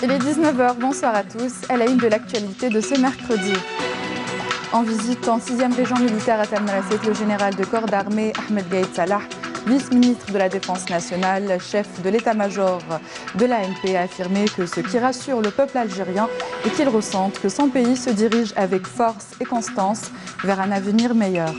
Il est 19 h, bonsoir à tous, à la une de l'actualité de ce mercredi. En visite en 6e région militaire à Tamanrasset, le général de corps d'armée Ahmed Gaïd Salah, vice-ministre de la Défense nationale, chef de l'état-major de l'ANP, a affirmé que ce qui rassure le peuple algérien est qu'il ressente que son pays se dirige avec force et constance vers un avenir meilleur.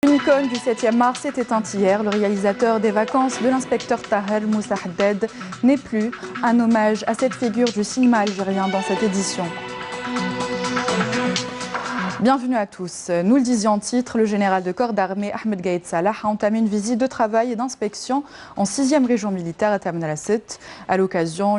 Une icône du 7e mars s'est éteinte hier. Le réalisateur des vacances de l'inspecteur Taher Moussa Haddad n'est plus. Un hommage à cette figure du cinéma algérien dans cette édition. Bienvenue à tous. Nous le disions en titre, le général de corps d'armée Ahmed Gaïd Salah a entamé une visite de travail et d'inspection en 6e région militaire à Tamanrasset. À l'occasion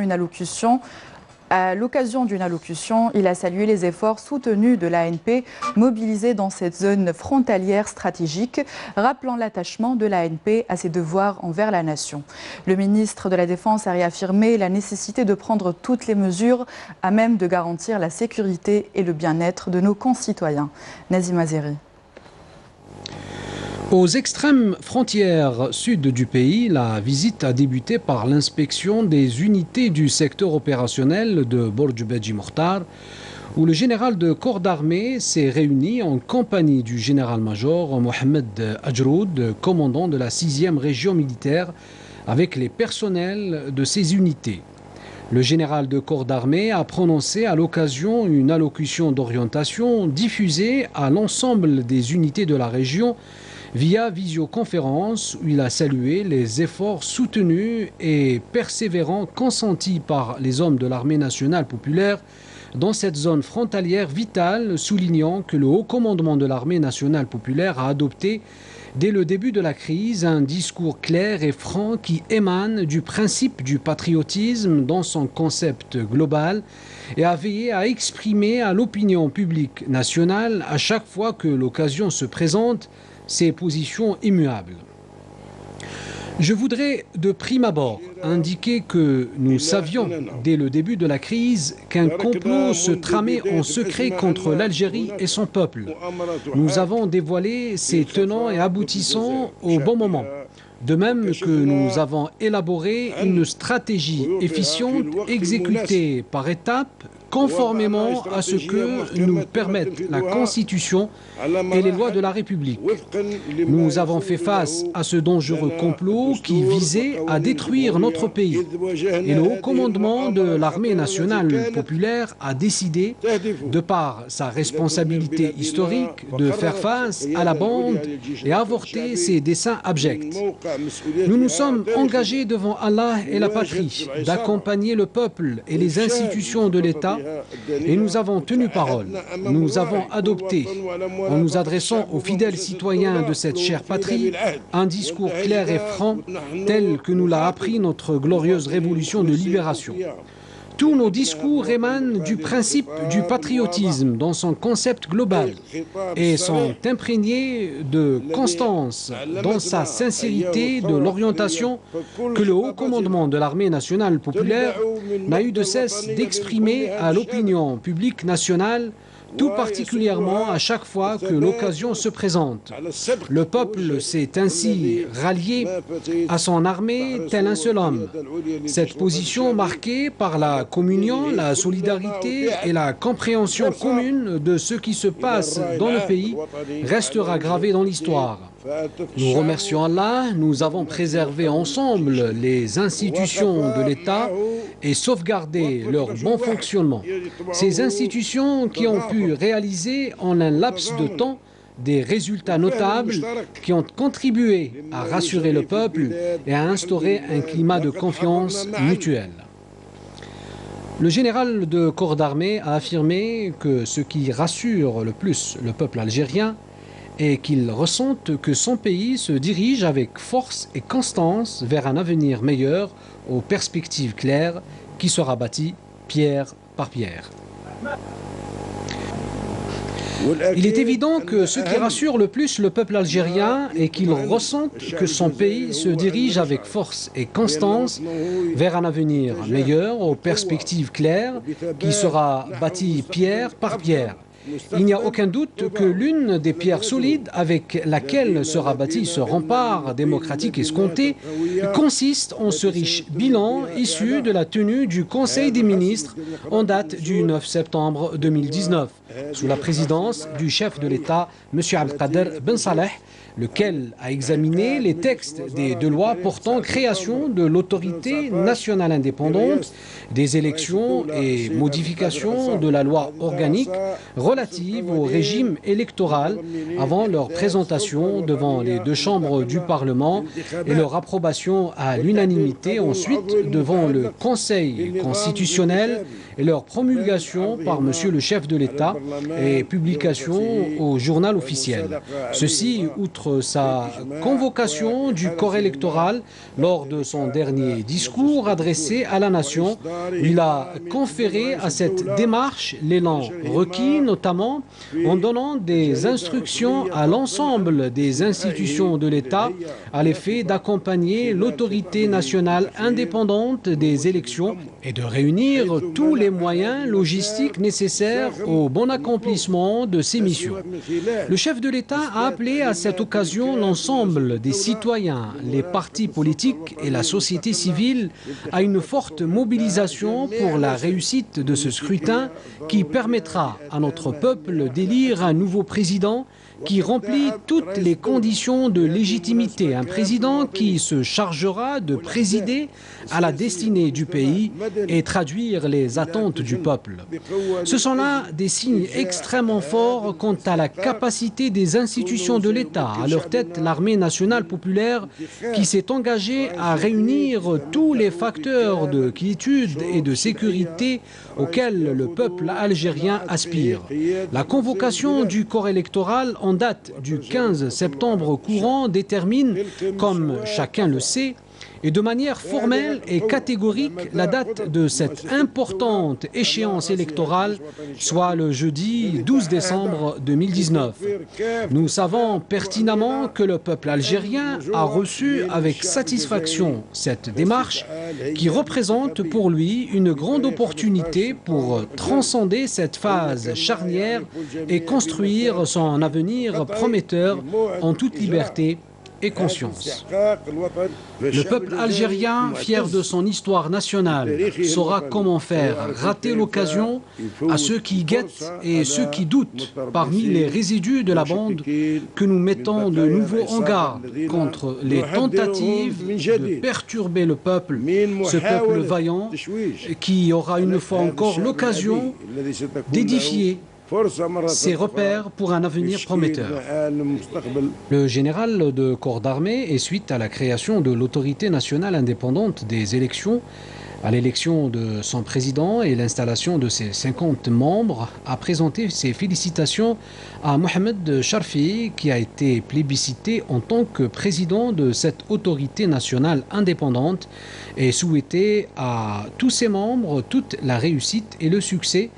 d'une allocution, il a salué les efforts soutenus de l'ANP mobilisés dans cette zone frontalière stratégique, rappelant l'attachement de l'ANP à ses devoirs envers la nation. Le ministre de la Défense a réaffirmé la nécessité de prendre toutes les mesures à même de garantir la sécurité et le bien-être de nos concitoyens. Nazim Azeri. Aux extrêmes frontières sud du pays, la visite a débuté par l'inspection des unités du secteur opérationnel de Borj Beji Mokhtar, où le général de corps d'armée s'est réuni en compagnie du général-major Mohamed Ajroud, commandant de la 6e région militaire, avec les personnels de ces unités. Le général de corps d'armée a prononcé à l'occasion une allocution d'orientation diffusée à l'ensemble des unités de la région via visioconférence, où il a salué les efforts soutenus et persévérants consentis par les hommes de l'armée nationale populaire dans cette zone frontalière vitale, soulignant que le haut commandement de l'armée nationale populaire a adopté dès le début de la crise un discours clair et franc qui émane du principe du patriotisme dans son concept global et a veillé à exprimer à l'opinion publique nationale à chaque fois que l'occasion se présente ses positions immuables. Je voudrais de prime abord indiquer que nous savions dès le début de la crise qu'un complot se tramait en secret contre l'Algérie et son peuple. Nous avons dévoilé ses tenants et aboutissants au bon moment. De même que nous avons élaboré une stratégie efficiente exécutée par étapes conformément à ce que nous permettent la Constitution et les lois de la République. Nous avons fait face à ce dangereux complot qui visait à détruire notre pays. Et le haut commandement de l'armée nationale populaire a décidé, de par sa responsabilité historique, de faire face à la bande et avorter ses desseins abjects. Nous nous sommes engagés devant Allah et la patrie d'accompagner le peuple et les institutions de l'État et nous avons tenu parole. Nous avons adopté, en nous adressant aux fidèles citoyens de cette chère patrie, un discours clair et franc tel que nous l'a appris notre glorieuse révolution de libération. Tous nos discours émanent du principe du patriotisme dans son concept global et sont imprégnés de constance dans sa sincérité de l'orientation que le haut commandement de l'armée nationale populaire n'a eu de cesse d'exprimer à l'opinion publique nationale, tout particulièrement à chaque fois que l'occasion se présente. Le peuple s'est ainsi rallié à son armée tel un seul homme. Cette position marquée par la communion, la solidarité et la compréhension commune de ce qui se passe dans le pays restera gravée dans l'histoire. Nous remercions Allah, nous avons préservé ensemble les institutions de l'État et sauvegardé leur bon fonctionnement. Ces institutions qui ont pu réaliser en un laps de temps des résultats notables qui ont contribué à rassurer le peuple et à instaurer un climat de confiance mutuelle. Le général de corps d'armée a affirmé que ce qui rassure le plus le peuple algérien est qu'il ressente que son pays se dirige avec force et constance vers un avenir meilleur aux perspectives claires qui sera bâti pierre par pierre. Il est évident que ce qui rassure le plus le peuple algérien est qu'il ressente que son pays se dirige avec force et constance vers un avenir meilleur aux perspectives claires qui sera bâti pierre par pierre. Il n'y a aucun doute que l'une des pierres solides avec laquelle sera bâti ce rempart démocratique escompté consiste en ce riche bilan issu de la tenue du Conseil des ministres en date du 9 septembre 2019, sous la présidence du chef de l'État, M. Abdelkader Ben Saleh, lequel a examiné les textes des deux lois portant création de l'autorité nationale indépendante, des élections et modification de la loi organique relative au régime électoral avant leur présentation devant les deux chambres du Parlement et leur approbation à l'unanimité ensuite devant le Conseil constitutionnel et leur promulgation par Monsieur le chef de l'État et publication au journal officiel. Ceci, outre sa convocation du corps électoral lors de son dernier discours adressé à la nation, il a conféré à cette démarche l'élan requis, notamment en donnant des instructions à l'ensemble des institutions de l'État à l'effet d'accompagner l'autorité nationale indépendante des élections et de réunir tous les moyens logistiques nécessaires au bon accomplissement de ses missions. Le chef de l'État a appelé à cette occasion l'ensemble des citoyens, les partis politiques et la société civile à une forte mobilisation pour la réussite de ce scrutin qui permettra à notre peuple d'élire un nouveau président qui remplit toutes les conditions de légitimité, un président qui se chargera de présider à la destinée du pays et traduire les attentes du peuple. Ce sont là des signes extrêmement forts quant à la capacité des institutions de l'État, à leur tête l'armée nationale populaire qui s'est engagée à réunir tous les facteurs de quiétude et de sécurité auxquels le peuple algérien aspire. La convocation du corps électoral en date du 15 septembre courant détermine, comme chacun le sait, et de manière formelle et catégorique la date de cette importante échéance électorale, soit le jeudi 12 décembre 2019. Nous savons pertinemment que le peuple algérien a reçu avec satisfaction cette démarche qui représente pour lui une grande opportunité pour transcender cette phase charnière et construire son avenir prometteur en toute liberté et conscience. Le peuple algérien, fier de son histoire nationale, saura comment faire rater l'occasion à ceux qui guettent et ceux qui doutent parmi les résidus de la bande que nous mettons de nouveau en garde contre les tentatives de perturber le peuple, ce peuple vaillant qui aura une fois encore l'occasion d'édifier ses repères pour un avenir prometteur. Le général de corps d'armée, et suite à la création de l'autorité nationale indépendante des élections, à l'élection de son président et l'installation de ses 50 membres, a présenté ses félicitations à Mohamed Charfi, qui a été plébiscité en tant que président de cette autorité nationale indépendante, et souhaité à tous ses membres toute la réussite et le succès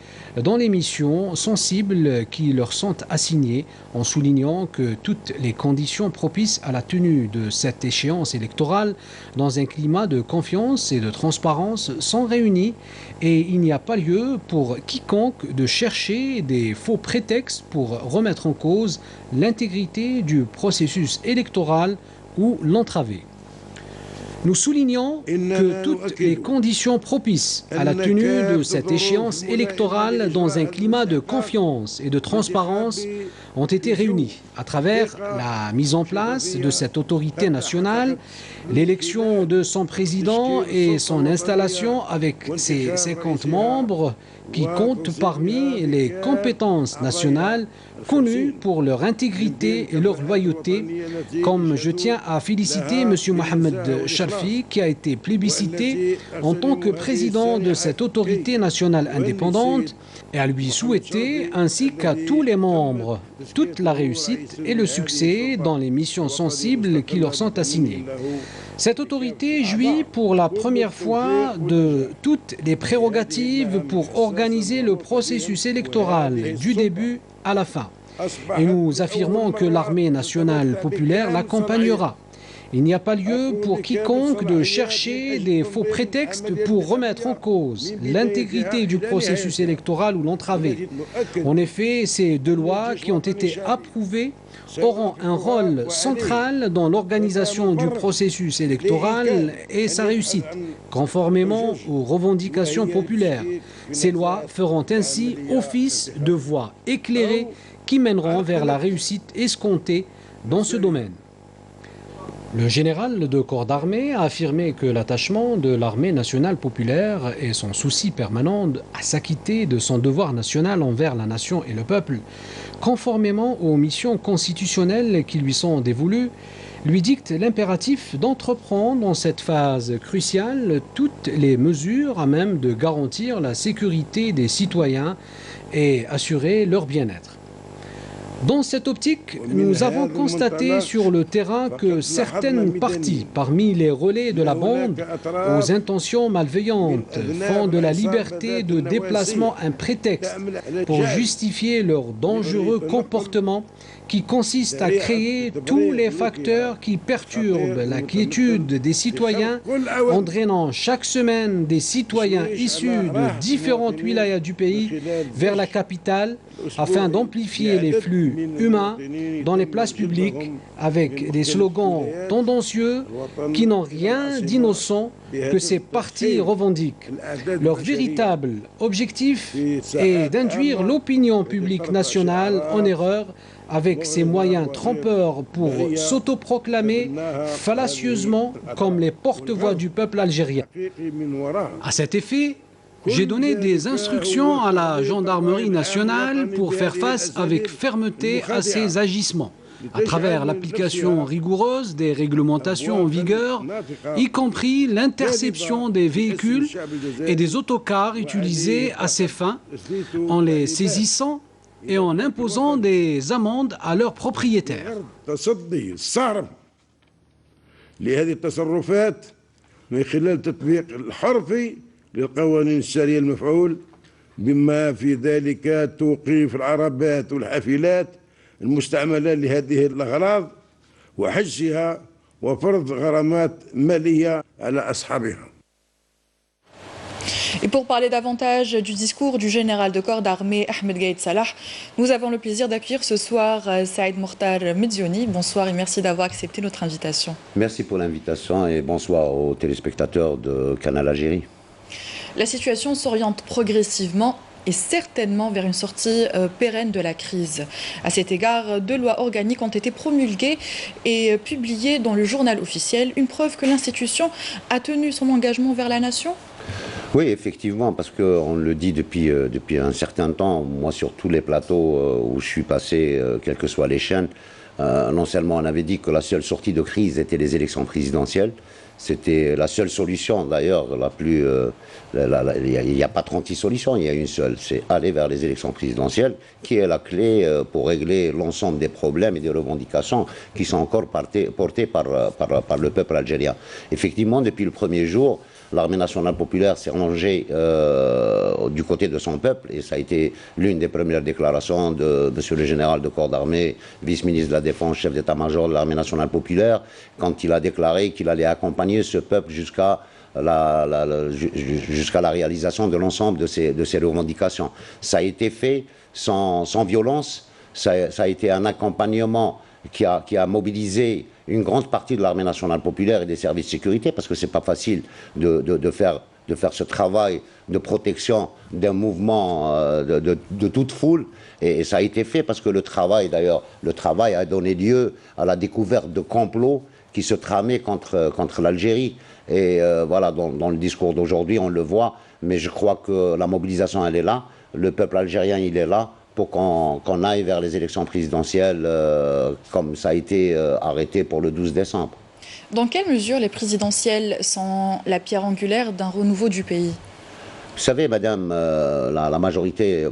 dans les missions sensibles qui leur sont assignées, en soulignant que toutes les conditions propices à la tenue de cette échéance électorale dans un climat de confiance et de transparence sont réunies et il n'y a pas lieu pour quiconque de chercher des faux prétextes pour remettre en cause l'intégrité du processus électoral ou l'entraver. Nous soulignons que toutes les conditions propices à la tenue de cette échéance électorale dans un climat de confiance et de transparence ont été réunies à travers la mise en place de cette autorité nationale, l'élection de son président et son installation avec ses 50 membres qui comptent parmi les compétences nationales connus pour leur intégrité et leur loyauté, comme je tiens à féliciter M. Mohamed Sharfi, qui a été plébiscité en tant que président de cette autorité nationale indépendante, et à lui souhaiter, ainsi qu'à tous les membres, toute la réussite et le succès dans les missions sensibles qui leur sont assignées. Cette autorité jouit pour la première fois de toutes les prérogatives pour organiser le processus électoral du début à la fin. Et nous affirmons que l'armée nationale populaire l'accompagnera. Il n'y a pas lieu pour quiconque de chercher des faux prétextes pour remettre en cause l'intégrité du processus électoral ou l'entraver. En effet, ces deux lois qui ont été approuvées auront un rôle central dans l'organisation du processus électoral et sa réussite, conformément aux revendications populaires. Ces lois feront ainsi office de voies éclairées qui mèneront vers la réussite escomptée dans ce domaine. Le général de corps d'armée a affirmé que l'attachement de l'armée nationale populaire et son souci permanent à s'acquitter de son devoir national envers la nation et le peuple, conformément aux missions constitutionnelles qui lui sont dévolues, lui dicte l'impératif d'entreprendre dans cette phase cruciale toutes les mesures à même de garantir la sécurité des citoyens et assurer leur bien-être. Dans cette optique, nous avons constaté sur le terrain que certaines parties, parmi les relais de la bande, aux intentions malveillantes, font de la liberté de déplacement un prétexte pour justifier leur dangereux comportement qui consiste à créer tous les facteurs qui perturbent la quiétude des citoyens, entraînant chaque semaine des citoyens issus de différentes wilayas du pays vers la capitale afin d'amplifier les flux humains dans les places publiques avec des slogans tendancieux qui n'ont rien d'innocent que ces partis revendiquent. Leur véritable objectif est d'induire l'opinion publique nationale en erreur avec ces moyens trompeurs pour s'autoproclamer fallacieusement comme les porte-voix du peuple algérien. À cet effet, j'ai donné des instructions à la gendarmerie nationale pour faire face avec fermeté à ces agissements, à travers l'application rigoureuse des réglementations en vigueur, y compris l'interception des véhicules et des autocars utilisés à ces fins, en les saisissant et en imposant des amendes à leurs propriétaires. للقوانين السارية المفعول بما في ذلك توقيف العربات والحافلات المستعملة لهذه الأغراض وحجزها وفرض غرامات مالية على أصحابها. Et pour parler davantage du discours du général de corps d'armée Ahmed Gaïd Salah, nous avons le plaisir d'accueillir ce soir Saïd Mokhtar Medzioni. Bonsoir et merci d'avoir accepté notre invitation. Merci pour l'invitation et bonsoir aux téléspectateurs de Canal Algérie. La situation s'oriente progressivement et certainement vers une sortie pérenne de la crise. À cet égard, 2 lois organiques ont été promulguées et publiées dans le journal officiel, une preuve que l'institution a tenu son engagement vers la nation. Oui, effectivement, parce qu'on le dit depuis un certain temps, moi sur tous les plateaux où je suis passé, quelles que soient les chaînes, non seulement on avait dit que la seule sortie de crise était les élections présidentielles, c'était la seule solution, d'ailleurs, la plus... il n'y a pas 36 solutions, il y a une seule, c'est aller vers les élections présidentielles, qui est la clé pour régler l'ensemble des problèmes et des revendications qui sont encore portées par le peuple algérien. Effectivement, depuis le premier jour, l'armée nationale populaire s'est rangée du côté de son peuple, et ça a été l'une des premières déclarations de M. le général de corps d'armée, vice-ministre de la Défense, chef d'état-major de l'armée nationale populaire, quand il a déclaré qu'il allait accompagner ce peuple jusqu'à la réalisation de l'ensemble de ces revendications. Ça a été fait sans violence, ça a été un accompagnement qui a mobilisé une grande partie de l'armée nationale populaire et des services de sécurité, parce que c'est pas facile de faire ce travail de protection d'un mouvement de toute foule, et ça a été fait parce que le travail a donné lieu à la découverte de complots qui se tramaient contre l'Algérie. Et voilà, dans le discours d'aujourd'hui, on le voit, mais je crois que la mobilisation, elle est là, le peuple algérien, il est là pour qu'on aille vers les élections présidentielles comme ça a été arrêté pour le 12 décembre. Dans quelle mesure les présidentielles sont la pierre angulaire d'un renouveau du pays? Vous savez, madame, la majorité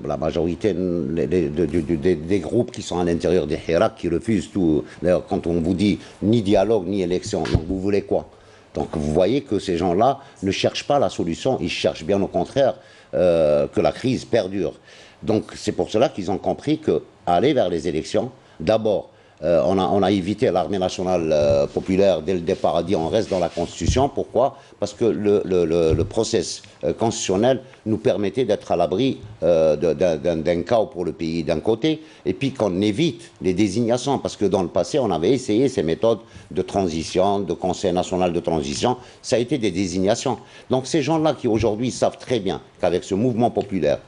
des groupes qui sont à l'intérieur des Hirak qui refusent tout. D'ailleurs, quand on vous dit ni dialogue ni élection, donc vous voulez quoi? Donc vous voyez que ces gens-là ne cherchent pas la solution, ils cherchent bien au contraire que la crise perdure. Donc c'est pour cela qu'ils ont compris qu'aller vers les élections, d'abord, on a évité l'armée nationale populaire dès le départ, a dit on reste dans la Constitution. Pourquoi? Parce que le process constitutionnel nous permettait d'être à l'abri d'un chaos pour le pays d'un côté, et puis qu'on évite les désignations, parce que dans le passé on avait essayé ces méthodes de transition, de Conseil national de transition, ça a été des désignations. Donc ces gens-là qui aujourd'hui savent très bien qu'avec ce mouvement populaire,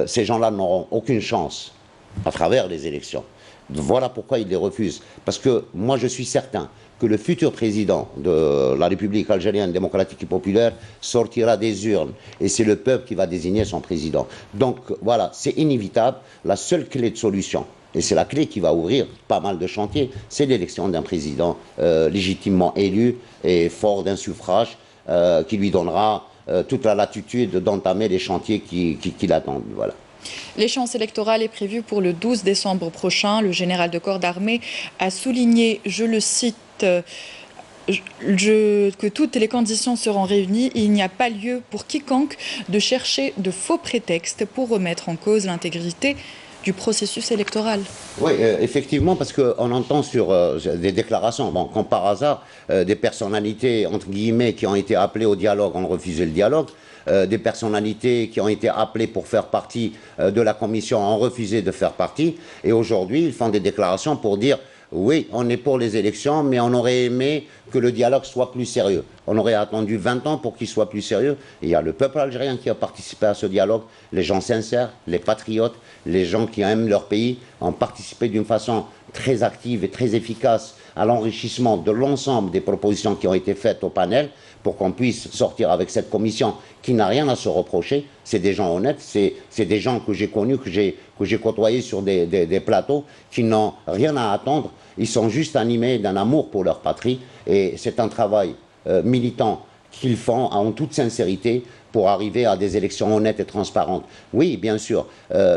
ces gens-là n'auront aucune chance à travers les élections. Voilà pourquoi ils les refusent. Parce que moi, je suis certain que le futur président de la République algérienne démocratique et populaire sortira des urnes. Et c'est le peuple qui va désigner son président. Donc voilà, c'est inévitable. La seule clé de solution, et c'est la clé qui va ouvrir pas mal de chantiers, c'est l'élection d'un président légitimement élu et fort d'un suffrage qui lui donnera toute la latitude d'entamer les chantiers qui l'attendent. Voilà. L'échéance électorale est prévue pour le 12 décembre prochain. Le général de corps d'armée a souligné, je le cite, que toutes les conditions seront réunies et il n'y a pas lieu pour quiconque de chercher de faux prétextes pour remettre en cause l'intégrité du processus électoral. Oui, effectivement, parce qu'on entend sur des déclarations, bon, comme par hasard, des personnalités, entre guillemets, qui ont été appelées au dialogue ont refusé le dialogue. Des personnalités qui ont été appelées pour faire partie de la commission ont refusé de faire partie. Et aujourd'hui, ils font des déclarations pour dire oui, on est pour les élections, mais on aurait aimé que le dialogue soit plus sérieux. On aurait attendu 20 ans pour qu'il soit plus sérieux. Et il y a le peuple algérien qui a participé à ce dialogue, les gens sincères, les patriotes, les gens qui aiment leur pays, ont participé d'une façon très active et très efficace à l'enrichissement de l'ensemble des propositions qui ont été faites au panel pour qu'on puisse sortir avec cette commission qui n'a rien à se reprocher. C'est des gens honnêtes, c'est des gens que j'ai connus, que j'ai côtoyés sur des plateaux, qui n'ont rien à attendre. Ils sont juste animés d'un amour pour leur patrie. Et c'est un travail militant qu'ils font en toute sincérité pour arriver à des élections honnêtes et transparentes. Oui, bien sûr,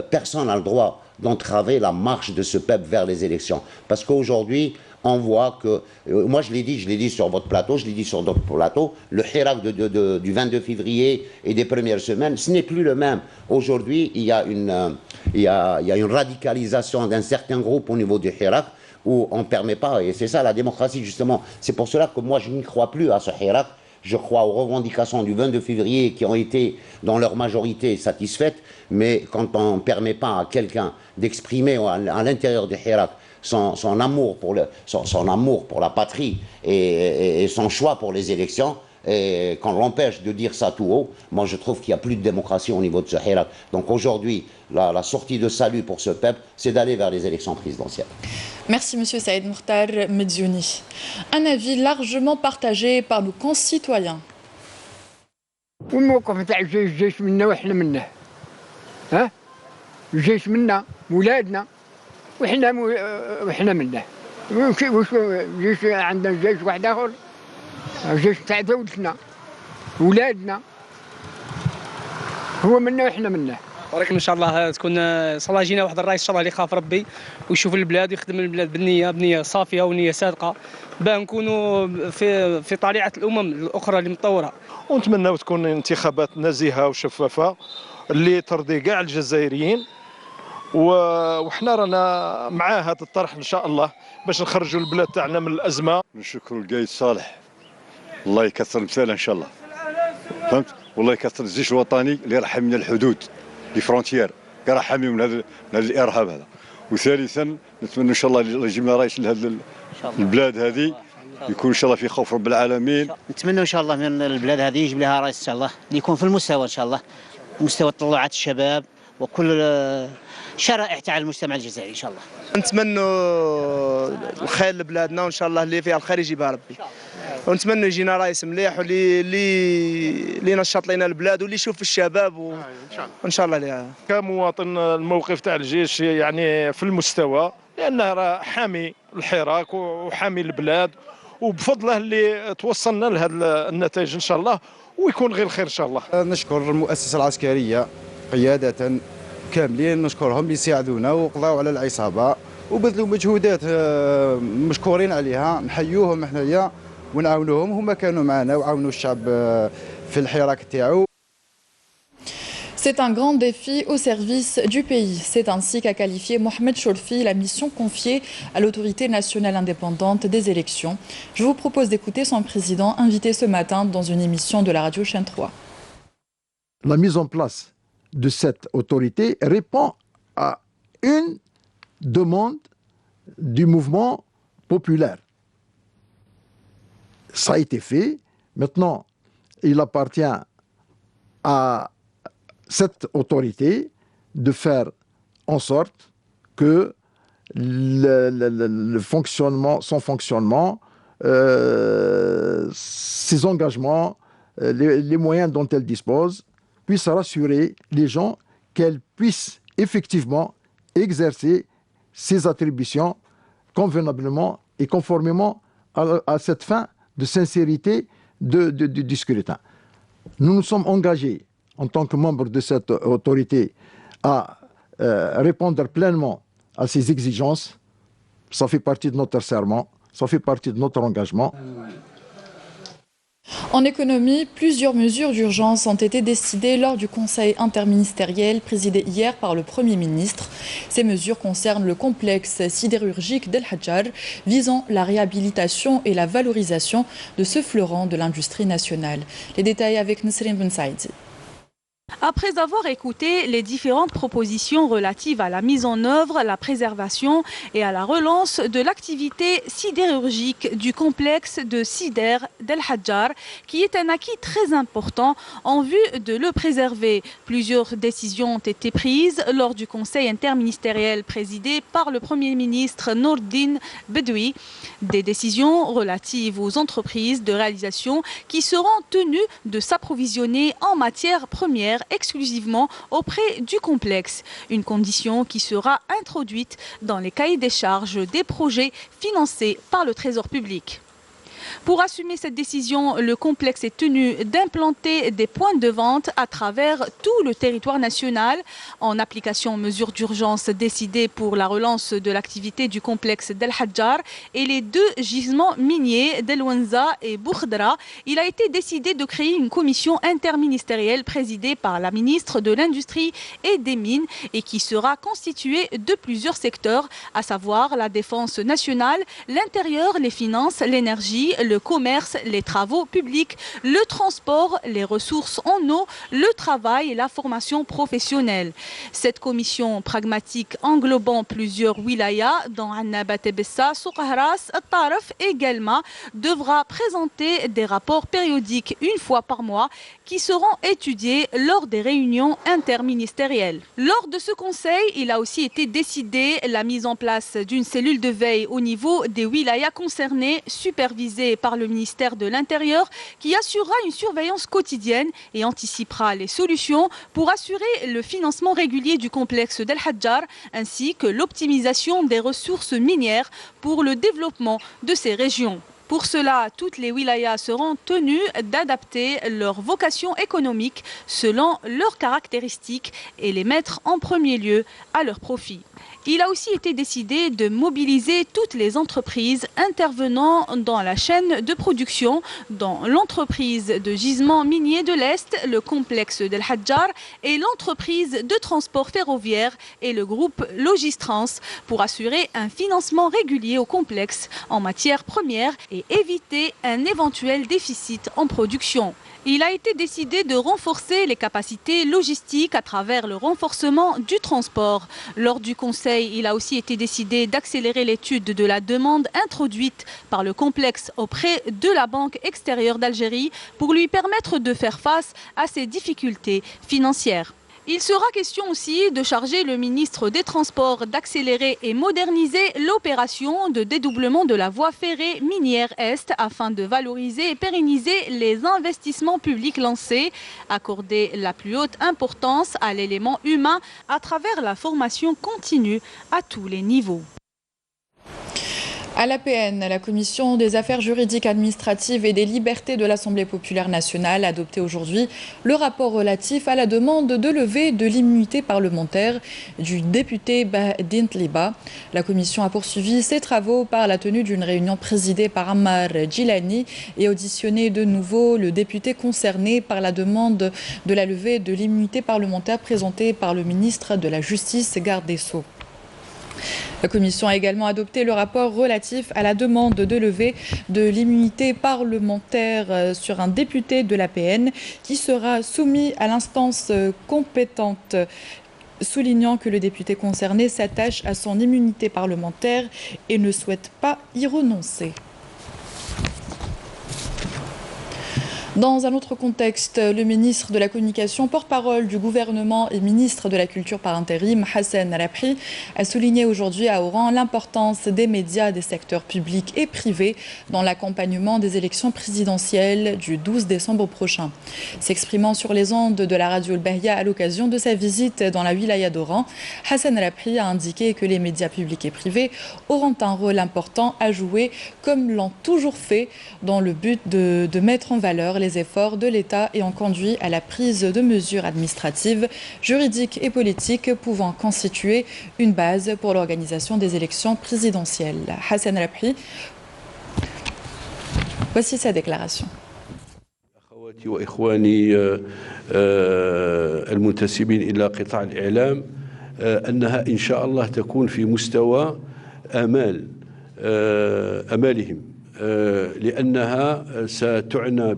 personne n'a le droit d'entraver la marche de ce peuple vers les élections. Parce qu'aujourd'hui, on voit que, moi je l'ai dit sur votre plateau, je l'ai dit sur d'autres plateaux, le Hirak du 22 février et des premières semaines, ce n'est plus le même. Aujourd'hui, il y a une radicalisation d'un certain groupe au niveau du Hirak où on ne permet pas, et c'est ça la démocratie justement. C'est pour cela que moi je n'y crois plus à ce Hirak. Je crois aux revendications du 22 février qui ont été dans leur majorité satisfaites, mais quand on ne permet pas à quelqu'un d'exprimer à l'intérieur du Hirak son amour pour la patrie et son choix pour les élections, et qu'on l'empêche de dire ça tout haut, moi je trouve qu'il n'y a plus de démocratie au niveau de ce Hirak. Donc aujourd'hui, la sortie de salut pour ce peuple, c'est d'aller vers les élections présidentielles. Merci Monsieur Saïd Mokhtar Mediouni. Un avis largement partagé par nos concitoyens. والموقف تاع الجيش منا وحنا منه ها الجيش منا ولادنا وحنا منه واش الجيش عندنا جيش واحد اخر الجيش تاع دولتنا ولادنا هو منا وحنا منه بارك ان شاء الله تكون ان شاء الله جينا واحد الرئيس ان شاء الله اللي يخاف ربي ويشوف البلاد ويخدم البلاد بنيه صافيه ونيه صادقه باه نكونوا في طليعه الامم الاخرى اللي متطوره. ونتمناو تكون انتخابات نزيهه وشفافه اللي ترضي كاع الجزائريين وحنا رانا مع هذا الطرح ان شاء الله باش نخرجوا البلاد تاعنا من الازمه. نشكر القايد صالح الله يكثر مثاله ان شاء الله فهمت والله يكثر الجيش الوطني اللي راح من الحدود لي فرونتيير راح حامي من هذا الارهاب هذا. وثالثا نتمنى ان شاء الله الله يجيب لنا رئيس لهذه البلاد هذه يكون ان شاء الله في خوف رب العالمين. نتمنى ان شاء الله من البلاد هذه يجيب لها رئيس ان شاء الله اللي يكون في المستوى ان شاء الله مستوى تطلعات الشباب وكل الشرائح تاع المجتمع الجزائري ان شاء الله. نتمنوا الخير لبلادنا وان شاء الله اللي فيها الخير يجيبها ربي، ونتمنوا يجينا رئيس مليح اللي ينشط لنا البلاد واللي يشوف الشباب وان شاء الله ليها. كمواطن الموقف تاع الجيش يعني في المستوى، لانه راه حامي الحراك وحامي البلاد، وبفضله اللي توصلنا لهذا النتائج ان شاء الله، ويكون غير خير ان شاء الله. نشكر المؤسسه العسكريه قياده كاملين، نشكرهم اللي ساعدونا وقضاو على العصابه وبذلوا مجهودات مشكورين عليها، نحيوهم حنايا ونعاونوهم، هما كانوا معنا وعاونوا الشعب في الحراك تاعو. C'est un grand défi au service du pays. C'est ainsi qu'a qualifié Mohamed Cholfi la mission confiée à l'autorité nationale indépendante des élections. Je vous propose d'écouter son président invité ce matin dans une émission de la radio Chaîne 3. La mise en place de cette autorité répond à une demande du mouvement populaire. Ça a été fait. Maintenant, il appartient à cette autorité de faire en sorte que le fonctionnement, son fonctionnement, ses engagements, les moyens dont elle dispose, puissent rassurer les gens qu'elle puisse effectivement exercer ses attributions convenablement et conformément à cette fin de sincérité du scrutin. Nous nous sommes engagés en tant que membre de cette autorité à répondre pleinement à ces exigences. Ça fait partie de notre serment, ça fait partie de notre engagement. En économie, plusieurs mesures d'urgence ont été décidées lors du Conseil interministériel présidé hier par le Premier ministre. Ces mesures concernent le complexe sidérurgique d'El Hadjar, visant la réhabilitation et la valorisation de ce fleuron de l'industrie nationale. Les détails avec Nesrine Ben Saïdi. Après avoir écouté les différentes propositions relatives à la mise en œuvre, la préservation et à la relance de l'activité sidérurgique du complexe de Sider d'El Hadjar, qui est un acquis très important en vue de le préserver, plusieurs décisions ont été prises lors du Conseil interministériel présidé par le Premier ministre Nourdine Bedoui. Des décisions relatives aux entreprises de réalisation qui seront tenues de s'approvisionner en matières premières exclusivement auprès du complexe, une condition qui sera introduite dans les cahiers des charges des projets financés par le Trésor public. Pour assumer cette décision, le complexe est tenu d'implanter des points de vente à travers tout le territoire national. En application aux mesures d'urgence décidées pour la relance de l'activité du complexe d'El Hadjar et les deux gisements miniers d'El Wenza et Boukhdra, il a été décidé de créer une commission interministérielle présidée par la ministre de l'Industrie et des Mines et qui sera constituée de plusieurs secteurs, à savoir la défense nationale, l'intérieur, les finances, l'énergie, le commerce, les travaux publics, le transport, les ressources en eau, le travail et la formation professionnelle. Cette commission pragmatique englobant plusieurs wilayas, dont Annaba Tebessa, Soukahras, Taraf et Guelma, devra présenter des rapports périodiques une fois par mois qui seront étudiés lors des réunions interministérielles. Lors de ce conseil, il a aussi été décidé la mise en place d'une cellule de veille au niveau des wilayas concernés, supervisée par le ministère de l'Intérieur, qui assurera une surveillance quotidienne et anticipera les solutions pour assurer le financement régulier du complexe d'El Hadjar, ainsi que l'optimisation des ressources minières pour le développement de ces régions. Pour cela, toutes les wilayas seront tenues d'adapter leur vocation économique selon leurs caractéristiques et les mettre en premier lieu à leur profit. Il a aussi été décidé de mobiliser toutes les entreprises intervenant dans la chaîne de production, dont l'entreprise de gisement minier de l'Est, le complexe d'El Hadjar et l'entreprise de transport ferroviaire et le groupe Logistrans pour assurer un financement régulier au complexe en matières premières et éviter un éventuel déficit en production. Il a été décidé de renforcer les capacités logistiques à travers le renforcement du transport. Lors du Conseil, il a aussi été décidé d'accélérer l'étude de la demande introduite par le complexe auprès de la Banque extérieure d'Algérie pour lui permettre de faire face à ses difficultés financières. Il sera question aussi de charger le ministre des Transports d'accélérer et moderniser l'opération de dédoublement de la voie ferrée minière Est afin de valoriser et pérenniser les investissements publics lancés, accorder la plus haute importance à l'élément humain à travers la formation continue à tous les niveaux. À l'APN, la Commission des affaires juridiques administratives et des libertés de l'Assemblée populaire nationale a adopté aujourd'hui le rapport relatif à la demande de levée de l'immunité parlementaire du député Bahdin Tliba. La Commission a poursuivi ses travaux par la tenue d'une réunion présidée par Ammar Djilani et auditionné de nouveau le député concerné par la demande de la levée de l'immunité parlementaire présentée par le ministre de la Justice, garde des Sceaux. La Commission a également adopté le rapport relatif à la demande de levée de l'immunité parlementaire sur un député de l'APN qui sera soumis à l'instance compétente, soulignant que le député concerné s'attache à son immunité parlementaire et ne souhaite pas y renoncer. Dans un autre contexte, le ministre de la Communication, porte-parole du gouvernement et ministre de la Culture par intérim, Hassan Rabhi, a souligné aujourd'hui à Oran l'importance des médias des secteurs publics et privés dans l'accompagnement des élections présidentielles du 12 décembre prochain. S'exprimant sur les ondes de la radio Al-Bahia à l'occasion de sa visite dans la wilaya d'Oran, Hassan Rabhi a indiqué que les médias publics et privés auront un rôle important à jouer, comme l'ont toujours fait, dans le but de mettre en valeur les efforts de l'État ayant conduit à la prise de mesures administratives, juridiques et politiques pouvant constituer une base pour l'organisation des élections présidentielles. Hassan Rabhi, voici sa déclaration. وإخواني المنتسبين إلى قطاع الإعلام أنها إن شاء الله تكون في مستوى أمالهم لأنها ستعنى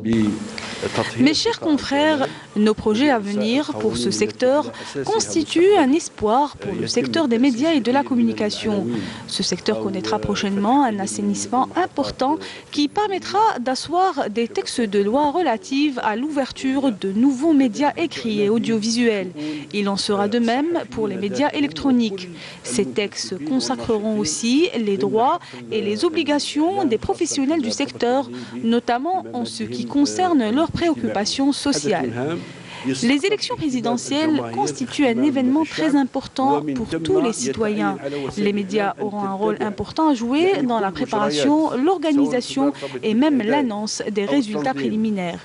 Mes chers confrères, nos projets à venir pour ce secteur constituent un espoir pour le secteur des médias et de la communication. Ce secteur connaîtra prochainement un assainissement important qui permettra d'asseoir des textes de loi relatifs à l'ouverture de nouveaux médias écrits et audiovisuels. Il en sera de même pour les médias électroniques. Ces textes consacreront aussi les droits et les obligations des professionnels du secteur, notamment en ce qui concerne leurs préoccupations sociales. Les élections présidentielles constituent un événement très important pour tous les citoyens. Les médias auront un rôle important à jouer dans la préparation, l'organisation et même l'annonce des résultats préliminaires.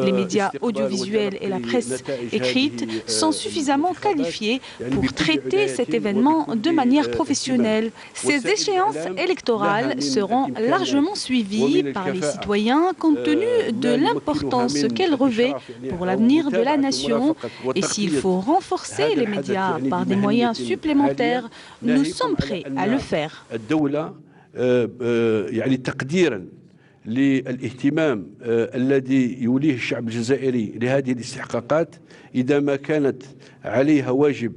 Les médias audiovisuels et la presse écrite sont suffisamment qualifiés pour traiter cet événement de manière professionnelle. Ces échéances électorales seront largement suivies par les citoyens compte tenu de l'importance qu'elles revêtent pour l'avenir de la nation. Et s'il faut renforcer les médias par des moyens supplémentaires, nous sommes prêts à le faire. للاهتمام الذي يوليه الشعب الجزائري لهذه الاستحقاقات إذا ما كانت عليها واجب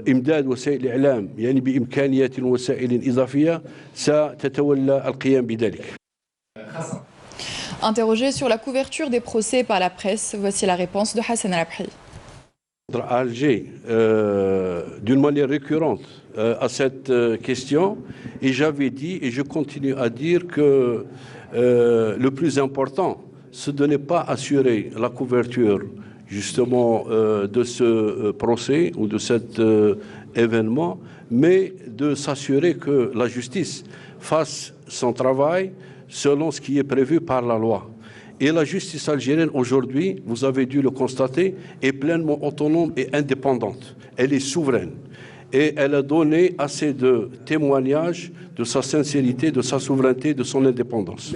إمداد وسائل الإعلام يعني بإمكانيات وسائل إضافية ستتولى القيام بذلك. Interrogé sur la couverture des procès par la presse, voici la réponse de Hassan Rabhi. À Alger, d'une manière récurrente à cette question, et j'avais dit et je continue à dire que le plus important, c'est de ne pas assurer la couverture justement de ce procès ou de cet événement, mais de s'assurer que la justice fasse son travail selon ce qui est prévu par la loi. Et la justice algérienne aujourd'hui, vous avez dû le constater, est pleinement autonome et indépendante. Elle est souveraine. Et elle a donné assez de témoignages de sa sincérité, de sa souveraineté, de son indépendance.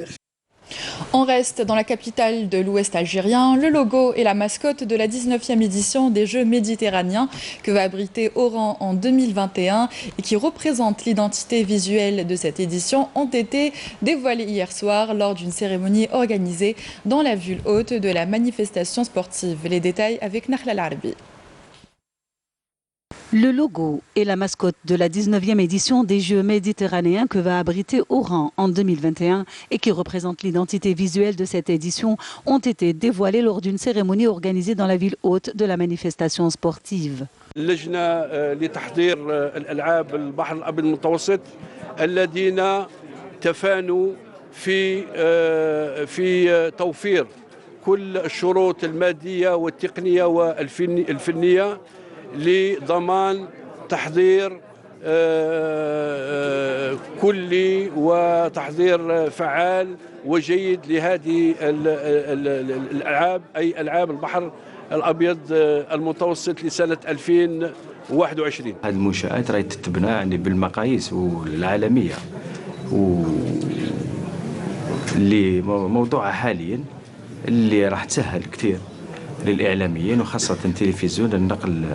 On reste dans la capitale de l'Ouest algérien. Le logo et la mascotte de la 19e édition des Jeux méditerranéens que va abriter Oran en 2021 et qui représente l'identité visuelle de cette édition ont été dévoilés hier soir lors d'une cérémonie organisée dans la ville haute de la manifestation sportive. Les détails avec Nahla Larbi. Le logo et la mascotte de la 19e édition des Jeux méditerranéens que va abriter Oran en 2021 et qui représente l'identité visuelle de cette édition ont été dévoilés lors d'une cérémonie organisée dans la ville haute de la manifestation sportive. اللجنة لتحضير الألعاب البحر الأبيض المتوسط الذين تفانوا في توفير كل الشروط المادية والتقنية والفنية لضمان تحضير كلي وتحضير فعال وجيد لهذه الألعاب أي ألعاب البحر الأبيض المتوسط لسنة 2021. هذه المنشآت راهي تتبنى يعني بالمقاييس العالمية اللي موضوعها حاليا اللي راح تسهل كثير للإعلاميين وخاصة التلفزيون النقل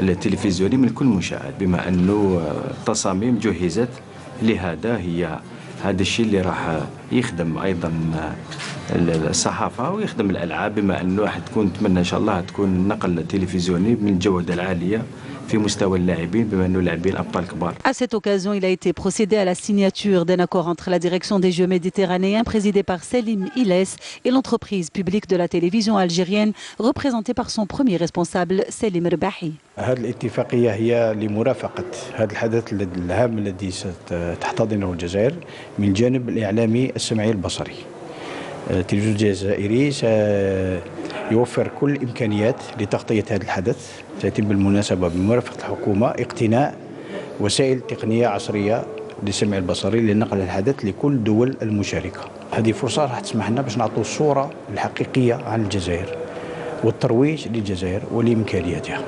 التلفزيوني من كل المنشآت بما أنه تصاميم جهزت لهذا هذا الشيء اللي راح يخدم أيضا الصحافة ويخدم الألعاب بما أنه راح نتمنى إن شاء الله تكون نقل تلفزيوني من الجودة العالية في مستوى اللاعبين بما أنه لاعبين أبطال كبار. À cette occasion, il a été procédé à la signature d'un accord entre la direction des Jeux méditerranéens présidée par Selim Iles et l'entreprise publique de la télévision algérienne représentée par son premier responsable Selim Rbahi. هذه الاتفاقية هي لمرافقة هذا الحدث الهام الذي ستحتضنه الجزائر من الجانب الإعلامي السمعي البصري. التلفزيون الجزائري سيوفر كل الإمكانيات لتغطية هذا الحدث. سيتم بالمناسبة بمرافقة الحكومة اقتناء وسائل تقنية عصرية للسمع البصري لنقل الحدث لكل الدول المشاركة. هذه فرصة راح تسمح لنا باش نعطوا الصورة الحقيقية عن الجزائر والترويج للجزائر ولإمكانياتها.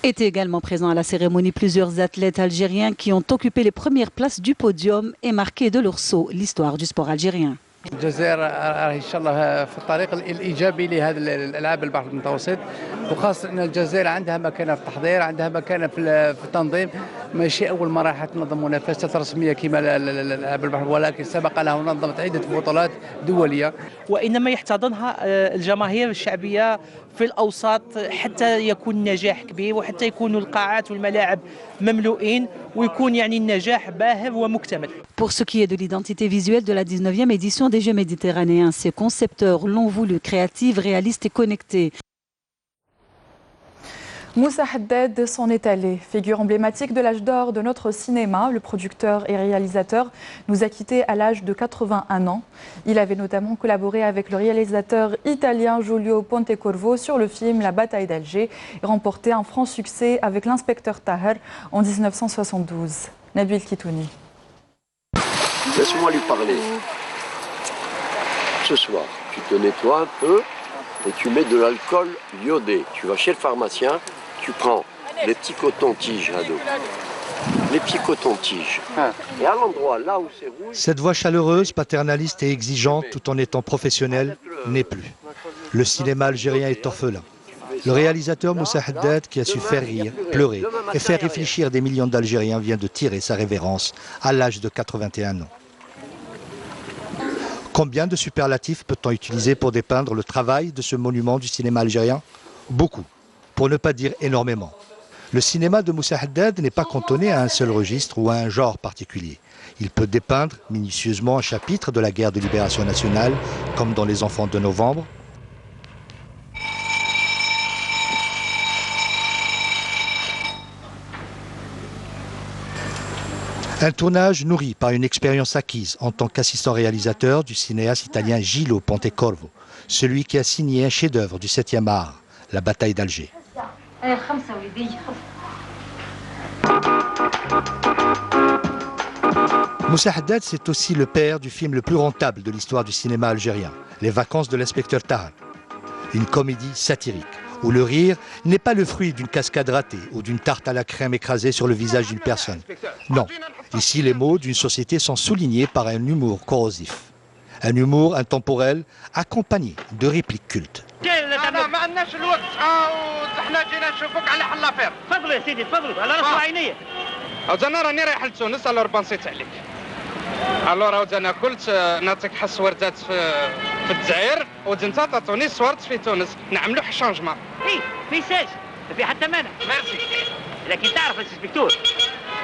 Étaient également présents à la cérémonie plusieurs athlètes algériens qui ont occupé les premières places du podium et marqué de leur sceau l'histoire du sport algérien. الجزائر ان شاء الله في الطريق الايجابي لهذه الالعاب البحر المتوسط وخاصه ان الجزائر عندها مكانه في التحضير عندها مكانه في التنظيم ماشي اول مره راح تنظم منافسات رسميه كما الالعاب البحر ولكن سبق لها ونظمت عده بطولات دوليه وانما يحتضنها الجماهير الشعبيه في الاوساط حتى يكون نجاح كبير وحتى يكونوا القاعات والملاعب مملوئين ويكون يعني النجاح باهر ومكتمل. Pour ce qui est de l'identité visuelle de la 19e édition des Jeux méditerranéens, ces concepteurs l'ont voulu créative, réaliste et connectée. Moussa Haddad s'en est allé. Figure emblématique de l'âge d'or de notre cinéma, le producteur et réalisateur nous a quittés à l'âge de 81 ans. Il avait notamment collaboré avec le réalisateur italien Giulio Pontecorvo sur le film La bataille d'Alger et remporté un franc succès avec l'inspecteur Taher en 1972. Nabil Kitouni. Laisse-moi lui parler. Ce soir, tu te nettoies un peu et tu mets de l'alcool iodé. Tu vas chez le pharmacien, tu prends les petits cotons-tiges, Rado. Les petits cotons-tiges. Et à l'endroit là où c'est rouge... Cette voix chaleureuse, paternaliste et exigeante tout en étant professionnelle n'est plus. Le cinéma algérien est orphelin. Le réalisateur Moussa Haddad, qui a su faire rire, pleurer et faire réfléchir des millions d'Algériens, vient de tirer sa révérence à l'âge de 81 ans. Combien de superlatifs peut-on utiliser pour dépeindre le travail de ce monument du cinéma algérien? Beaucoup, pour ne pas dire énormément. Le cinéma de Moussa Haddad n'est pas cantonné à un seul registre ou à un genre particulier. Il peut dépeindre minutieusement un chapitre de la guerre de libération nationale, comme dans Les Enfants de Novembre, un tournage nourri par une expérience acquise en tant qu'assistant réalisateur du cinéaste italien Giulio Pontecorvo, celui qui a signé un chef-d'œuvre du 7e art, La bataille d'Alger. Moussa Haddad, c'est aussi le père du film le plus rentable de l'histoire du cinéma algérien, Les vacances de l'inspecteur Taher. Une comédie satirique, où le rire n'est pas le fruit d'une cascade ratée ou d'une tarte à la crème écrasée sur le visage d'une personne. Non, ici les mots d'une société sont soulignés par un humour corrosif. Un humour intemporel accompagné de répliques cultes. انا قلت نعطيك حس وردات في الجزائر وانت تعطوني صورت في تونس نعملوا شانجمون ما يسالش ما في حتى مانع ميرسي لكن تعرف الانسبكتور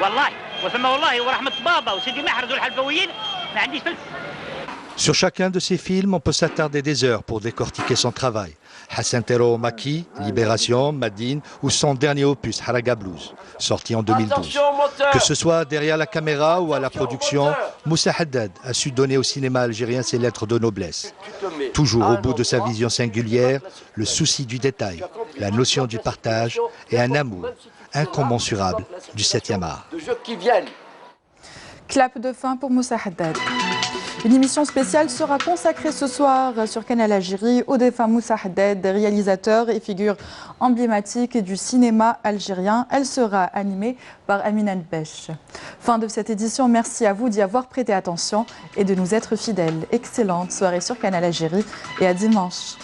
والله وثم والله ورحمه بابا وسيدي محرز والحلفويين ما عنديش فلس. Sur chacun de ces films, on peut s'attarder des heures pour décortiquer son travail. Hassan Tero Maki, Libération, Madine ou son dernier opus Haraga Blues, sorti en 2012. Que ce soit derrière la caméra ou à la production, Moussa Haddad a su donner au cinéma algérien ses lettres de noblesse. Toujours au bout de sa vision singulière, le souci du détail, la notion du partage et un amour incommensurable du 7e art. Clap de fin pour Moussa Haddad. Une émission spéciale sera consacrée ce soir sur Canal Algérie au défunt Moussa Haddad, réalisateur et figure emblématique du cinéma algérien. Elle sera animée par Amina Nbesh. Fin de cette édition, merci à vous d'y avoir prêté attention et de nous être fidèles. Excellente soirée sur Canal Algérie et à dimanche.